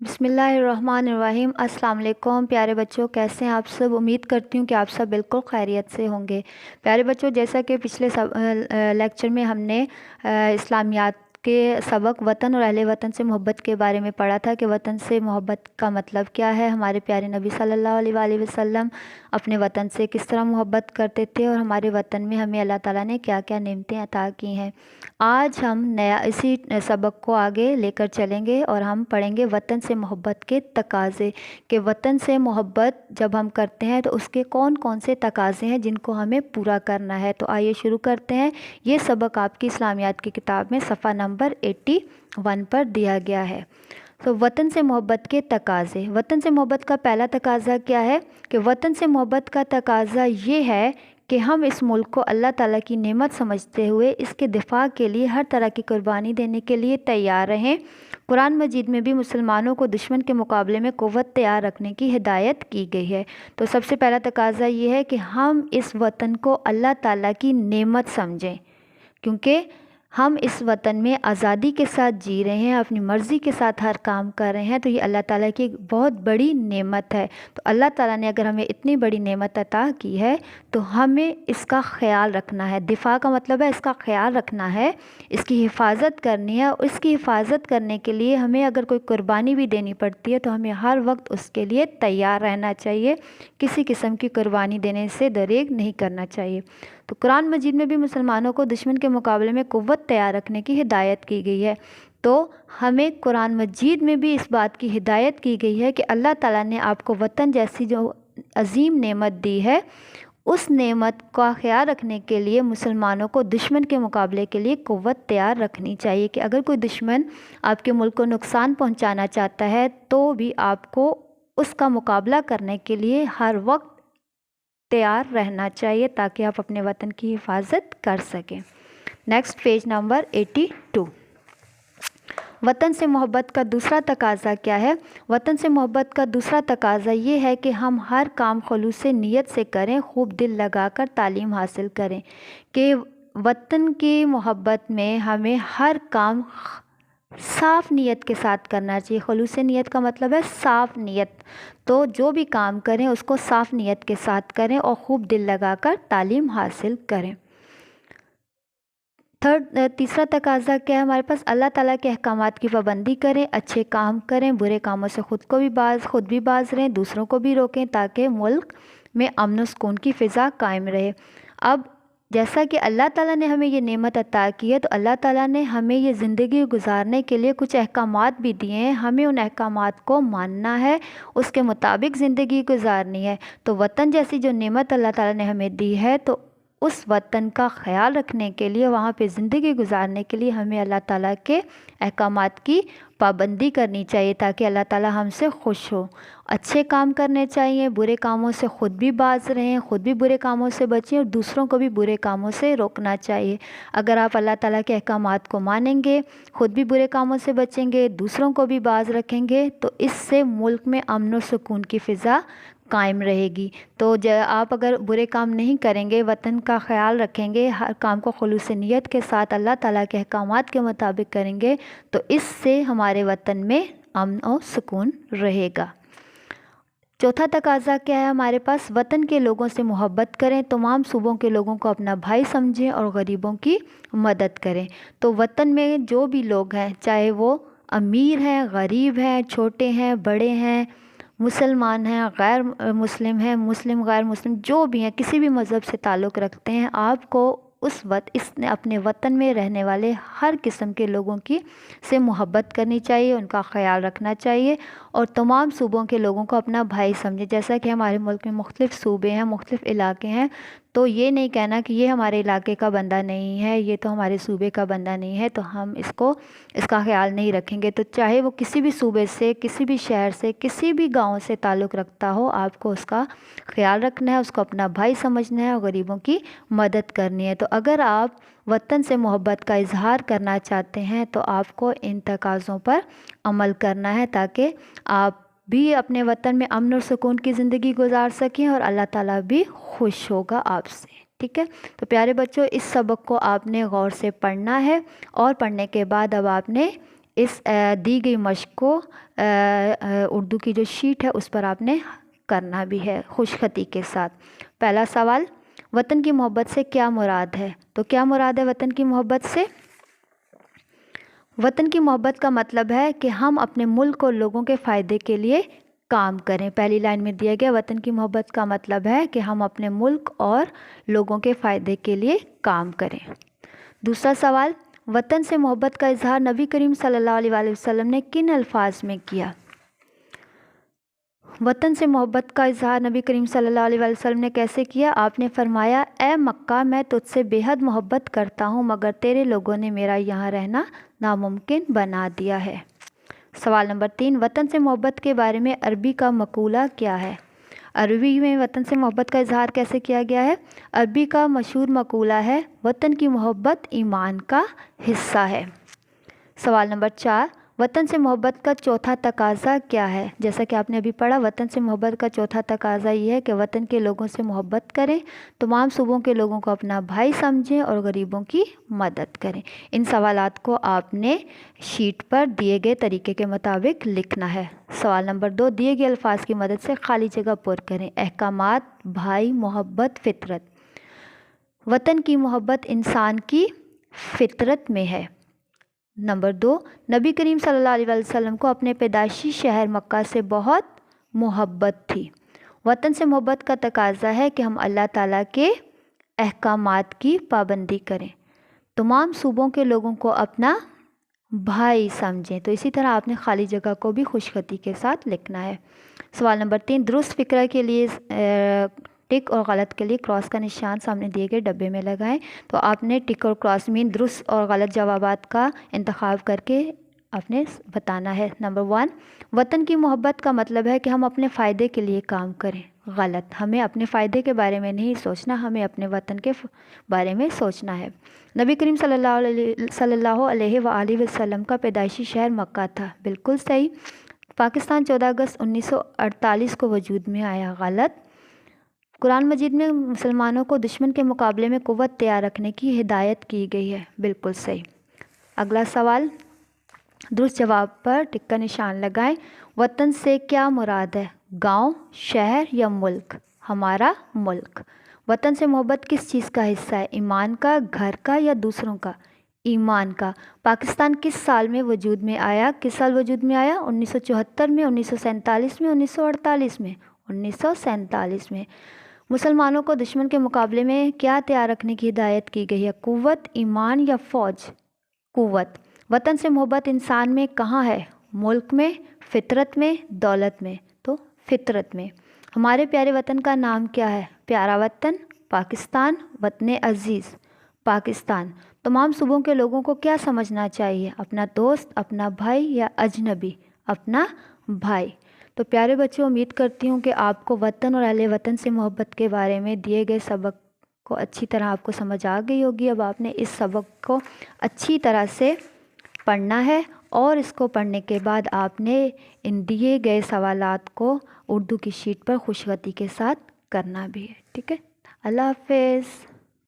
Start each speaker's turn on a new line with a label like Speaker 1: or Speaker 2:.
Speaker 1: بسم اللہ الرحمن الرحیم۔ السلام علیکم پیارے بچوں، کیسے ہیں آپ سب؟ امید کرتی ہوں کہ آپ سب بالکل خیریت سے ہوں گے۔ پیارے بچوں، جیسا کہ پچھلے لیکچر میں ہم نے اسلامیات کے سبق وطن اور اہل وطن سے محبت کے بارے میں پڑھا تھا کہ وطن سے محبت کا مطلب کیا ہے، ہمارے پیارے نبی صلی اللہ علیہ وآلہ وسلم اپنے وطن سے کس طرح محبت کرتے تھے اور ہمارے وطن میں ہمیں اللہ تعالیٰ نے کیا کیا نعمتیں عطا کی ہیں۔ آج ہم اسی سبق کو آگے لے کر چلیں گے اور ہم پڑھیں گے وطن سے محبت کے تقاضے، کہ وطن سے محبت جب ہم کرتے ہیں تو اس کے کون کون سے تقاضے ہیں جن کو ہمیں پورا کرنا ہے۔ تو آئیے شروع کرتے ہیں۔ یہ سبق آپ کی اسلامیات کی کتاب میں صفحہ نمبر 81 پر دیا گیا ہے۔ تو وطن سے محبت کے تقاضے۔ وطن سے محبت کا پہلا تقاضا کیا ہے کہ وطن سے محبت کا تقاضا یہ ہے کہ ہم اس ملک کو اللہ تعالیٰ کی نعمت سمجھتے ہوئے اس کے دفاع کے لیے ہر طرح کی قربانی دینے کے لیے تیار رہیں۔ قرآن مجید میں بھی مسلمانوں کو دشمن کے مقابلے میں قوت تیار رکھنے کی ہدایت کی گئی ہے۔ تو سب سے پہلا تقاضا یہ ہے کہ ہم اس وطن کو اللہ تعالیٰ کی نعمت سمجھیں، کیونکہ ہم اس وطن میں آزادی کے ساتھ جی رہے ہیں، اپنی مرضی کے ساتھ ہر کام کر رہے ہیں، تو یہ اللہ تعالیٰ کی ایک بہت بڑی نعمت ہے۔ تو اللہ تعالیٰ نے اگر ہمیں اتنی بڑی نعمت عطا کی ہے تو ہمیں اس کا خیال رکھنا ہے۔ دفاع کا مطلب ہے اس کا خیال رکھنا ہے، اس کی حفاظت کرنی ہے۔ اس کی حفاظت کرنے کے لیے ہمیں اگر کوئی قربانی بھی دینی پڑتی ہے تو ہمیں ہر وقت اس کے لیے تیار رہنا چاہیے، کسی قسم کی قربانی دینے سے دریغ نہیں کرنا چاہیے۔ تو قرآن مجید میں بھی مسلمانوں کو دشمن کے مقابلے میں قوت تیار رکھنے کی ہدایت کی گئی ہے۔ تو ہمیں قرآن مجید میں بھی اس بات کی ہدایت کی گئی ہے کہ اللہ تعالیٰ نے آپ کو وطن جیسی جو عظیم نعمت دی ہے، اس نعمت کا خیال رکھنے کے لیے مسلمانوں کو دشمن کے مقابلے کے لیے قوت تیار رکھنی چاہیے، کہ اگر کوئی دشمن آپ کے ملک کو نقصان پہنچانا چاہتا ہے تو بھی آپ کو اس کا مقابلہ کرنے کے لیے ہر وقت تیار رہنا چاہیے تاکہ آپ اپنے وطن کی حفاظت کر سکیں۔ Next page number 82۔ وطن سے محبت کا دوسرا تقاضا کیا ہے؟ وطن سے محبت کا دوسرا تقاضا یہ ہے کہ ہم ہر کام خلوص نیت سے کریں، خوب دل لگا کر تعلیم حاصل کریں، کہ وطن کی محبت میں ہمیں ہر کام صاف نیت کے ساتھ کرنا چاہیے۔ خلوص نیت کا مطلب ہے صاف نیت۔ تو جو بھی کام کریں اس کو صاف نیت کے ساتھ کریں اور خوب دل لگا کر تعلیم حاصل کریں۔ تیسرا تقاضا کیا ہے ہمارے پاس؟ اللہ تعالیٰ کے احکامات کی پابندی کریں، اچھے کام کریں، برے کاموں سے خود بھی باز رہیں، دوسروں کو بھی روکیں تاکہ ملک میں امن و سکون کی فضا قائم رہے۔ اب جیسا کہ اللہ تعالیٰ نے ہمیں یہ نعمت عطا کی ہے تو اللہ تعالیٰ نے ہمیں یہ زندگی گزارنے کے لیے کچھ احکامات بھی دیے ہیں، ہمیں ان احکامات کو ماننا ہے، اس کے مطابق زندگی گزارنی ہے۔ تو وطن جیسی جو نعمت اللہ تعالیٰ نے ہمیں دی ہے تو اس وطن کا خیال رکھنے کے لیے، وہاں پہ زندگی گزارنے کے لیے ہمیں اللہ تعالیٰ کے احکامات کی پابندی کرنی چاہیے تاکہ اللہ تعالیٰ ہم سے خوش ہو۔ اچھے کام کرنے چاہیے، برے کاموں سے خود بھی باز رہیں، خود بھی برے کاموں سے بچیں اور دوسروں کو بھی برے کاموں سے روکنا چاہیے۔ اگر آپ اللہ تعالیٰ کے احکامات کو مانیں گے، خود بھی برے کاموں سے بچیں گے، دوسروں کو بھی باز رکھیں گے تو اس سے ملک میں امن و سکون کی فضا قائم رہے گی۔ تو آپ اگر برے کام نہیں کریں گے، وطن کا خیال رکھیں گے، ہر کام کو خلوص نیت کے ساتھ اللہ تعالیٰ کے احکامات کے مطابق کریں گے تو اس سے ہمارے وطن میں امن و سکون رہے گا۔ چوتھا تقاضا کیا ہے ہمارے پاس؟ وطن کے لوگوں سے محبت کریں، تمام صوبوں کے لوگوں کو اپنا بھائی سمجھیں اور غریبوں کی مدد کریں۔ تو وطن میں جو بھی لوگ ہیں، چاہے وہ امیر ہیں، غریب ہیں، چھوٹے ہیں، بڑے ہیں، مسلمان ہیں، غیر مسلم ہیں، مسلم غیر مسلم، جو بھی ہیں، کسی بھی مذہب سے تعلق رکھتے ہیں، آپ کو اپنے وطن میں رہنے والے ہر قسم کے لوگوں کی سے محبت کرنی چاہیے، ان کا خیال رکھنا چاہیے اور تمام صوبوں کے لوگوں کو اپنا بھائی سمجھے۔ جیسا کہ ہمارے ملک میں مختلف صوبے ہیں، مختلف علاقے ہیں، تو یہ نہیں کہنا کہ یہ ہمارے علاقے کا بندہ نہیں ہے، یہ تو ہمارے صوبے کا بندہ نہیں ہے تو ہم اس کا خیال نہیں رکھیں گے۔ تو چاہے وہ کسی بھی صوبے سے، کسی بھی شہر سے، کسی بھی گاؤں سے تعلق رکھتا ہو، آپ کو اس کا خیال رکھنا ہے، اس کو اپنا بھائی سمجھنا ہے اور غریبوں کی مدد کرنی ہے۔ تو اگر آپ وطن سے محبت کا اظہار کرنا چاہتے ہیں تو آپ کو ان تقاضوں پر عمل کرنا ہے تاکہ آپ بھی اپنے وطن میں امن اور سکون کی زندگی گزار سکیں اور اللہ تعالیٰ بھی خوش ہوگا آپ سے۔ ٹھیک ہے، تو پیارے بچوں، اس سبق کو آپ نے غور سے پڑھنا ہے اور پڑھنے کے بعد اب آپ نے اس دی گئی مشق کو اردو کی جو شیٹ ہے اس پر آپ نے کرنا بھی ہے خوش خطی کے ساتھ۔ پہلا سوال، وطن کی محبت سے کیا مراد ہے؟ تو کیا مراد ہے وطن کی محبت سے؟ وطن کی محبت کا مطلب ہے کہ ہم اپنے ملک اور لوگوں کے فائدے کے لیے کام کریں۔ پہلی لائن میں دیا گیا وطن کی محبت کا مطلب ہے کہ ہم اپنے ملک اور لوگوں کے فائدے کے لیے کام کریں۔ دوسرا سوال، وطن سے محبت کا اظہار نبی کریم صلی اللہ علیہ وآلہ وسلم نے کن الفاظ میں کیا؟ وطن سے محبت کا اظہار نبی کریم صلی اللہ علیہ وآلہ وسلم نے کیسے کیا؟ آپ نے فرمایا، اے مکہ، میں تجھ سے بے حد محبت کرتا ہوں مگر تیرے لوگوں نے میرا یہاں رہنا ناممکن بنا دیا ہے۔ سوال نمبر 3، وطن سے محبت کے بارے میں عربی کا مقولہ کیا ہے؟ عربی میں وطن سے محبت کا اظہار کیسے کیا گیا ہے؟ عربی کا مشہور مقولہ ہے، وطن کی محبت ایمان کا حصہ ہے۔ سوال نمبر 4، وطن سے محبت کا چوتھا تقاضا کیا ہے؟ جیسا کہ آپ نے ابھی پڑھا، وطن سے محبت کا چوتھا تقاضا یہ ہے کہ وطن کے لوگوں سے محبت کریں، تمام صوبوں کے لوگوں کو اپنا بھائی سمجھیں اور غریبوں کی مدد کریں۔ ان سوالات کو آپ نے شیٹ پر دیے گئے طریقے کے مطابق لکھنا ہے۔ سوال نمبر 2، دیے گئے الفاظ کی مدد سے خالی جگہ پر کریں۔ احکامات، بھائی، محبت، فطرت۔ وطن کی محبت انسان کی فطرت میں ہے۔ نمبر 2، نبی کریم صلی اللہ علیہ وسلم کو اپنے پیدائشی شہر مکہ سے بہت محبت تھی۔ وطن سے محبت کا تقاضا ہے کہ ہم اللہ تعالیٰ کے احکامات کی پابندی کریں، تمام صوبوں کے لوگوں کو اپنا بھائی سمجھیں۔ تو اسی طرح آپ نے خالی جگہ کو بھی خوش خطی کے ساتھ لکھنا ہے۔ سوال نمبر 3، درست فقرہ کے لیے ٹک اور غلط کے لیے کراس کا نشان سامنے دیے گئے ڈبے میں لگائیں۔ تو آپ نے ٹک اور کراس مین درست اور غلط جوابات کا انتخاب کر کے آپ نے بتانا ہے۔ نمبر 1، وطن کی محبت کا مطلب ہے کہ ہم اپنے فائدے کے لیے کام کریں۔ غلط، ہمیں اپنے فائدے کے بارے میں نہیں سوچنا، ہمیں اپنے وطن کے بارے میں سوچنا ہے۔ نبی کریم صلی اللہ علیہ وآلہ وسلم کا پیدائشی شہر مکہ تھا، بالکل صحیح۔ پاکستان 14 اگست 1948 کو وجود میں آیا، غلط۔ قرآن مجید میں مسلمانوں کو دشمن کے مقابلے میں قوت تیار رکھنے کی ہدایت کی گئی ہے، بالکل صحیح۔ اگلا سوال، درست جواب پر ٹک کا نشان لگائیں۔ وطن سے کیا مراد ہے؟ گاؤں، شہر یا ملک؟ ہمارا ملک۔ وطن سے محبت کس چیز کا حصہ ہے؟ ایمان کا، گھر کا یا دوسروں کا؟ ایمان کا۔ پاکستان کس سال میں وجود میں آیا؟ کس سال وجود میں آیا؟ 1974 میں، 1947 میں، 1948 میں؟ 1947 میں۔ مسلمانوں کو دشمن کے مقابلے میں کیا تیار رکھنے کی ہدایت کی گئی ہے؟ قوت، ایمان یا فوج؟ قوت۔ وطن سے محبت انسان میں کہاں ہے؟ ملک میں، فطرت میں، دولت میں؟ تو فطرت میں۔ ہمارے پیارے وطن کا نام کیا ہے؟ پیارا وطن پاکستان، وطن عزیز پاکستان۔ تمام صوبوں کے لوگوں کو کیا سمجھنا چاہیے؟ اپنا دوست، اپنا بھائی یا اجنبی؟ اپنا بھائی۔ تو پیارے بچوں، امید کرتی ہوں کہ آپ کو وطن اور اہل وطن سے محبت کے بارے میں دیے گئے سبق کو اچھی طرح آپ کو سمجھ آ گئی ہوگی۔ اب آپ نے اس سبق کو اچھی طرح سے پڑھنا ہے اور اس کو پڑھنے کے بعد آپ نے ان دیے گئے سوالات کو اردو کی شیٹ پر خوش خطی کے ساتھ کرنا بھی ہے، ٹھیک ہے؟ اللہ حافظ۔